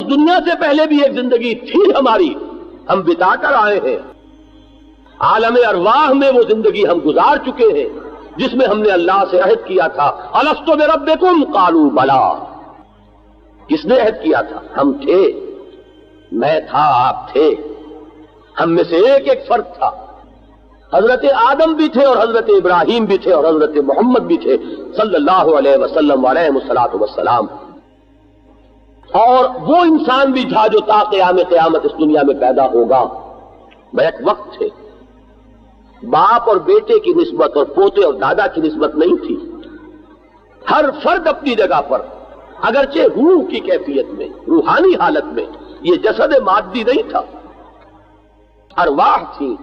دنیا سے پہلے بھی ایک زندگی تھی ہماری، ہم بتا کر آئے ہیں، عالم ارواح میں وہ زندگی ہم گزار چکے ہیں جس میں ہم نے اللہ سے عہد کیا تھا، الست بربکم قالوا بلا۔ کس نے عہد کیا تھا؟ ہم تھے، میں تھا، آپ تھے، ہم میں سے ایک ایک فرد تھا۔ حضرت آدم بھی تھے اور حضرت ابراہیم بھی تھے اور حضرت محمد بھی تھے صلی اللہ علیہ وسلم علیہ الصلوۃ والسلام، اور وہ انسان بھی تھا جو تا قیام قیامت اس دنیا میں پیدا ہوگا۔ بیک وقت تھے، باپ اور بیٹے کی نسبت اور پوتے اور دادا کی نسبت نہیں تھی، ہر فرد اپنی جگہ پر، اگرچہ روح کی کیفیت میں، روحانی حالت میں، یہ جسد مادی نہیں تھا، ارواح تھی۔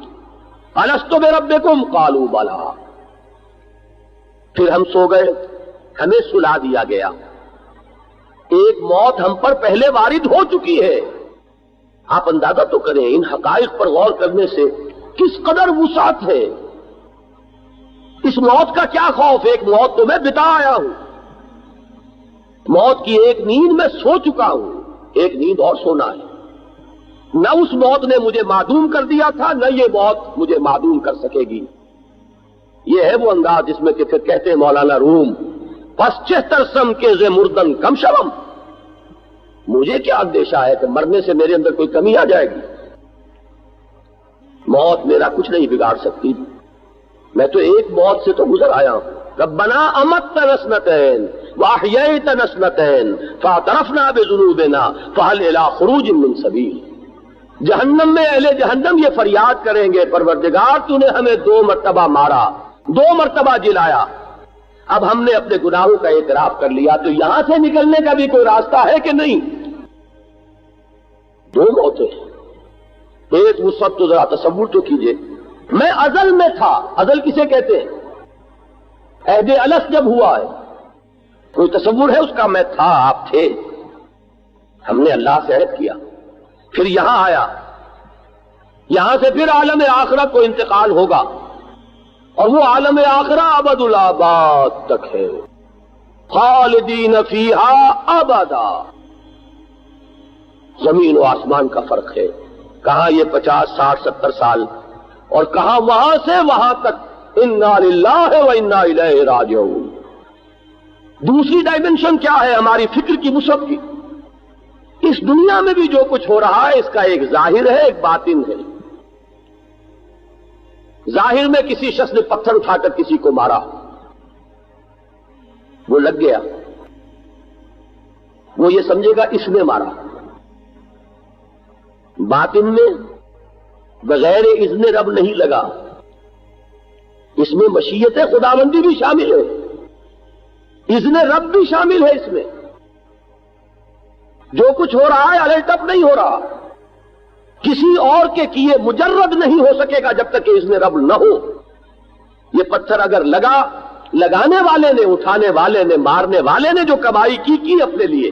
الست بربکم قالوا بلا۔ پھر ہم سو گئے، ہمیں سلا دیا گیا، ایک موت ہم پر پہلے وارد ہو چکی ہے۔ آپ اندازہ تو کریں، ان حقائق پر غور کرنے سے کس قدر وسعت ہے۔ اس موت کا کیا خوف؟ ایک موت تو میں بتا آیا ہوں، موت کی ایک نیند میں سو چکا ہوں، ایک نیند اور سونا ہے۔ نہ اس موت نے مجھے معدوم کر دیا تھا، نہ یہ موت مجھے معدوم کر سکے گی۔ یہ ہے وہ انداز جس میں کہ پھر کہتے ہیں مولانا روم، پس 76 سم کے ز مردن کم شوم، مجھے کیا اندیشہ ہے کہ مرنے سے میرے اندر کوئی کمی آ جائے گی؟ موت میرا کچھ نہیں بگاڑ سکتی، میں تو ایک موت سے تو گزر آیا ہوں۔ ربنا امتنا سنتین واحییتنا سنتین فاعترفنا بذنوبنا فهل الى خروج من سبیل۔ جہنم میں اہل جہنم یہ فریاد کریں گے، پروردگار تو نے ہمیں 2 مرتبہ مارا، 2 مرتبہ جلایا، اب ہم نے اپنے گناہوں کا اعتراف کر لیا، تو یہاں سے نکلنے کا بھی کوئی راستہ ہے کہ نہیں؟ 2 موتیں، ایک اس وقت تو ذرا تصور تو کیجئے، میں ازل میں تھا، ازل کسے کہتے ہیں؟ عہد الست جب ہوا ہے، کوئی تصور ہے اس کا؟ میں تھا، آپ تھے، ہم نے اللہ سے عہد کیا، پھر یہاں آیا، یہاں سے پھر عالم آخرت کو انتقال ہوگا، اور وہ عالم آخرہ ابد الآباد تک ہے، خالدین فیہا ابدا۔ زمین و آسمان کا فرق ہے، کہاں یہ 50 60 70 سال، اور کہاں وہاں سے وہاں تک انا للہ و انا الیہ راجعون۔ دوسری ڈائمنشن کیا ہے ہماری فکر کی وسعت کی؟ اس دنیا میں بھی جو کچھ ہو رہا ہے اس کا ایک ظاہر ہے، ایک باطن ہے۔ ظاہر میں کسی شخص نے پتھر اٹھا کر کسی کو مارا، وہ لگ گیا، وہ یہ سمجھے گا اس نے مارا۔ باطن میں بغیر اذن رب نہیں لگا، اس میں مشیت خداوندی بھی شامل ہے، اذن رب بھی شامل ہے۔ اس میں جو کچھ ہو رہا ہے الٹ اپ نہیں ہو رہا، کسی اور کے کیے مجرد نہیں ہو سکے گا جب تک کہ اذن رب نہ ہو۔ یہ پتھر اگر لگا، لگانے والے نے، اٹھانے والے نے، مارنے والے نے جو کمائی کی اپنے لیے،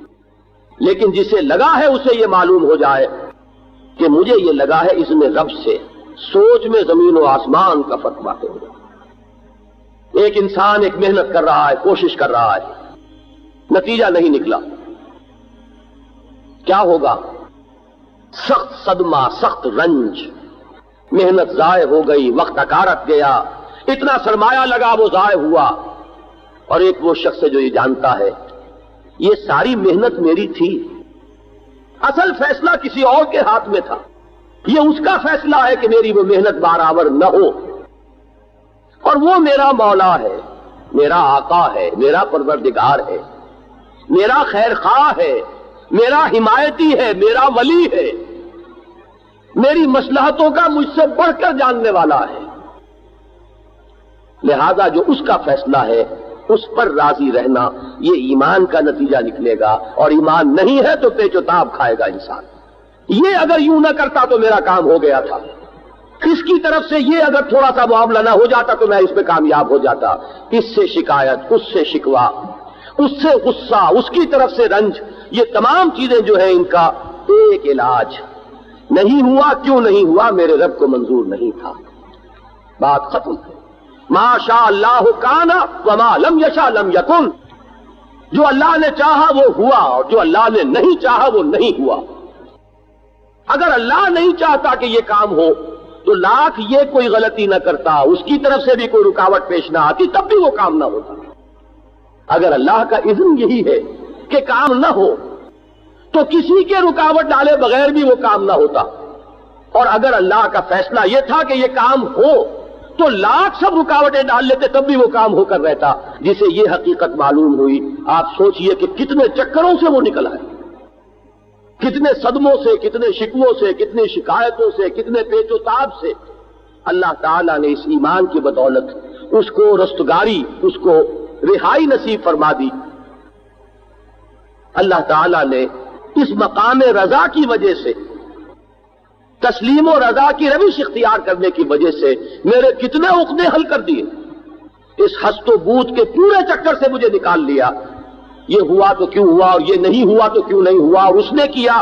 لیکن جسے لگا ہے اسے یہ معلوم ہو جائے کہ مجھے یہ لگا ہے اذن رب سے، سوچ میں زمین و آسمان کا فرق واقع ہو جائے۔ ایک انسان ایک محنت کر رہا ہے، کوشش کر رہا ہے، نتیجہ نہیں نکلا، کیا ہوگا؟ سخت صدمہ، سخت رنج، محنت ضائع ہو گئی، وقت اکارت گیا، اتنا سرمایہ لگا وہ ضائع ہوا۔ اور ایک وہ شخص ہے جو یہ جانتا ہے یہ ساری محنت میری تھی، اصل فیصلہ کسی اور کے ہاتھ میں تھا، یہ اس کا فیصلہ ہے کہ میری وہ محنت برآور نہ ہو، اور وہ میرا مولا ہے، میرا آقا ہے، میرا پروردگار ہے، میرا خیر خواہ ہے، میرا حمایتی ہے، میرا ولی ہے، میری مصلحتوں کا مجھ سے بڑھ کر جاننے والا ہے، لہذا جو اس کا فیصلہ ہے اس پر راضی رہنا، یہ ایمان کا نتیجہ نکلے گا، اور ایمان نہیں ہے تو پیچ و تاب کھائے گا انسان۔ یہ اگر یوں نہ کرتا تو میرا کام ہو گیا تھا، اس کی طرف سے یہ اگر تھوڑا سا معاملہ نہ ہو جاتا تو میں اس پہ کامیاب ہو جاتا، اس سے شکایت، اس سے شکوہ، اس سے غصہ، اس کی طرف سے رنج، یہ تمام چیزیں جو ہیں ان کا ایک علاج، نہیں ہوا کیوں نہیں ہوا؟ میرے رب کو منظور نہیں تھا، بات ختم ہے۔ ما شاء اللہ کان وما لم یشاء لم یکن۔ جو اللہ نے چاہا وہ ہوا اور جو اللہ نے نہیں چاہا وہ نہیں ہوا۔ اگر اللہ نہیں چاہتا کہ یہ کام ہو تو لاکھ یہ کوئی غلطی نہ کرتا، اس کی طرف سے بھی کوئی رکاوٹ پیش نہ آتی، تب بھی وہ کام نہ ہوتا۔ اگر اللہ کا اذن یہی ہے کہ کام نہ ہو تو کسی کے رکاوٹ ڈالے بغیر بھی وہ کام نہ ہوتا، اور اگر اللہ کا فیصلہ یہ تھا کہ یہ کام ہو تو لاکھ سب رکاوٹیں ڈال لیتے تب بھی وہ کام ہو کر رہتا۔ جسے یہ حقیقت معلوم ہوئی، آپ سوچئے کہ کتنے چکروں سے وہ نکل آئے، کتنے صدموں سے، کتنے شکووں سے، کتنی شکایتوں سے، کتنے پیچ و تاب سے اللہ تعالیٰ نے اس ایمان کی بدولت اس کو رستگاری، اس کو رہائی نصیب فرما دی۔ اللہ تعالیٰ نے اس مقام رضا کی وجہ سے، تسلیم و رضا کی روش اختیار کرنے کی وجہ سے میرے کتنے عقدے حل کر دیے، اس ہست و بوت کے پورے چکر سے مجھے نکال لیا۔ یہ ہوا تو کیوں ہوا، اور یہ نہیں ہوا تو کیوں نہیں ہوا، اور اس نے کیا،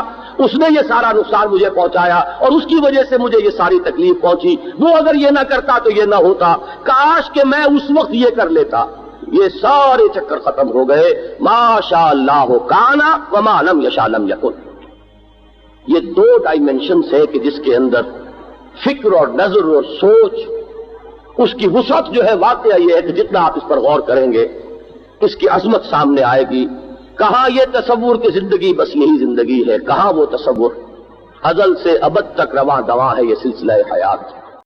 اس نے یہ سارا نقصان مجھے پہنچایا اور اس کی وجہ سے مجھے یہ ساری تکلیف پہنچی، وہ اگر یہ نہ کرتا تو یہ نہ ہوتا، کاش کہ میں اس وقت یہ کر لیتا۔ یہ سارے چکر ختم ہو گئے۔ ما شاء اللہ کان وما لم یشاء لم یکن۔ یہ دو ڈائمنشنز ہے کہ جس کے اندر فکر اور نظر اور سوچ، اس کی وسعت جو ہے، واقعہ یہ ہے کہ جتنا آپ اس پر غور کریں گے اس کی عظمت سامنے آئے گی۔ کہاں یہ تصور کی زندگی بس یہی زندگی ہے، کہاں وہ تصور، ازل سے ابد تک رواں دواں ہے یہ سلسلہ حیات۔